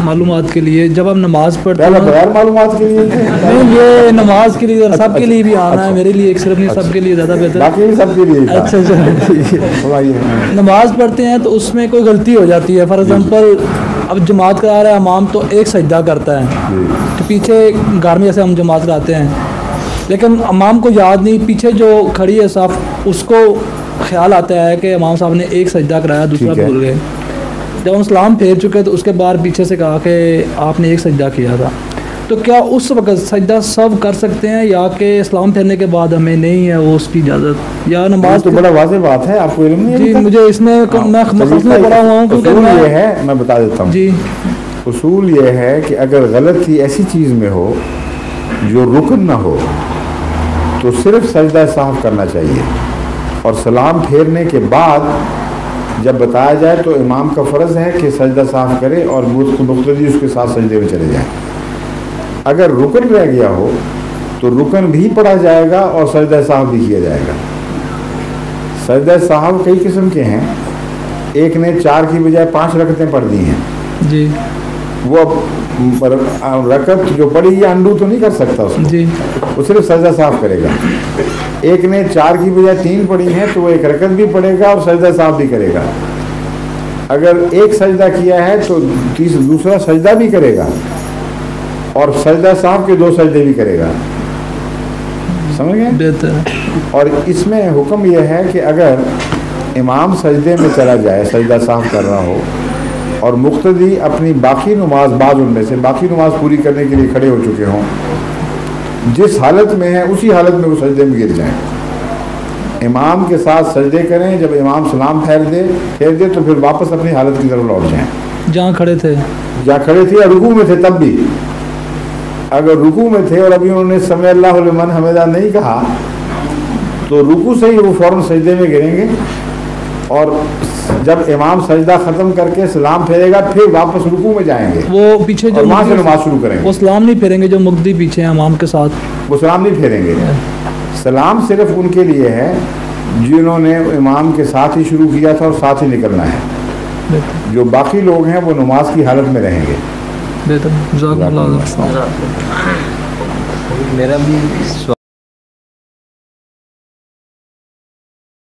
معلومات کے لیے جب ہم نماز پڑھتے ہیں بغیر معلومات کے لیے نہیں یہ نماز کے لیے سب کے لیے بھی آنا ہے میرے لیے ایک صرف نہیں سب کے لیے زیادہ بہتر باقی بھی سب کے لیے اچھا نماز پڑھتے ہیں تو اس میں کوئی غلطی ہو جاتی ہے فار ایگزامپل اب جماعت کرا رہا ہے امام تو ایک سجدہ کرتا ہے تو پیچھے گھر میں جیسے ہم جماعت کراتے ہیں لیکن امام کو یاد نہیں پیچھے جو کھڑی ہے صف اس کو خیال آتا ہے کہ امام صاحب نے ایک سجدہ کرایا دوسرا بھول گئے جب ہم سلام پھیر چکے تو اس کے بعد پیچھے سے کہا کہ آپ نے ایک سجدہ کیا تھا تو کیا اس وقت سجدہ سب کر سکتے ہیں یا کہ اسلام پھیرنے کے بعد ہمیں نہیں ہے وہ اس کی اجازت یا نماز تو بڑا واضح بات ہے آپ کو علم نہیں ہے جی مجھے اس میں میں مختصر پڑھا ہوا ہوں کیونکہ اصول یہ ہے میں بتا دیتا ہوں جی اصول یہ ہے کہ اگر غلطی ایسی چیز میں ہو جو رکن نہ ہو تو صرف سجدہ صاحب کرنا چاہیے اور سلام پھیرنے کے بعد جب بتایا جائے تو امام کا فرض ہے کہ سجدہ صاحب کرے اور مقتدی اس کے ساتھ سجدے میں چلے جائیں اگر رکن رہ گیا ہو تو رکن بھی پڑھا جائے گا اور سجدہ صاحب بھی کیا جائے گا سجدہ صاحب کئی قسم کے ہیں ایک نے 4 کی بجائے 5 رکعتیں پڑھ دی ہیں جی وہ رکعت جو پڑھی یہ انڈو تو نہیں کر سکتا اس کو جی وہ صرف سجدہ صاحب کرے گا ایک نے 4 کی بجائے 3 پڑھی ہیں تو وہ ایک رکعت بھی پڑھے گا اور سجدہ صاحب بھی کرے گا اگر ایک سجدہ کیا ہے تو دوسرا سجدہ بھی کرے گا اور سجدہ صاحب کے 2 سجدے بھی کرے گا سمجھ گئے بہتر اور اس میں حکم یہ ہے کہ اگر امام سجدے میں چلا جائے سجدہ صاحب کر رہا ہو اور مقتدی اپنی باقی نماز بعض ان میں سے باقی نماز پوری کرنے کے لیے کھڑے ہو چکے ہوں جس حالت میں ہیں اسی حالت میں وہ سجدے میں گر جائیں امام کے ساتھ سجدے کریں جب امام سلام پھیر دے تو پھر واپس اپنی حالت کی طرف لوٹ جائیں جہاں کھڑے تھے یا رکوع میں تھے تب بھی اگر رکوع میں تھے اور ابھی انہوں نے سمع اللہ لمن حمدہ نہیں کہا تو رکوع سے ہی وہ فوراً سجدے میں گریں گے اور جب امام سجدہ ختم کر کے سلام پھیرے گا پھر واپس رکوع میں جائیں گے وہ پیچھے جو وہاں سے نماز شروع کریں گے وہ سلام نہیں پھیریں گے جو مقتدی پیچھے ہیں امام کے ساتھ وہ سلام نہیں پھیریں گے سلام صرف ان کے لیے ہے جنہوں نے امام کے ساتھ ہی شروع کیا تھا اور ساتھ ہی نکلنا ہے جو باقی لوگ ہیں وہ نماز کی حالت میں رہیں گے بہتر میرا بھی سوال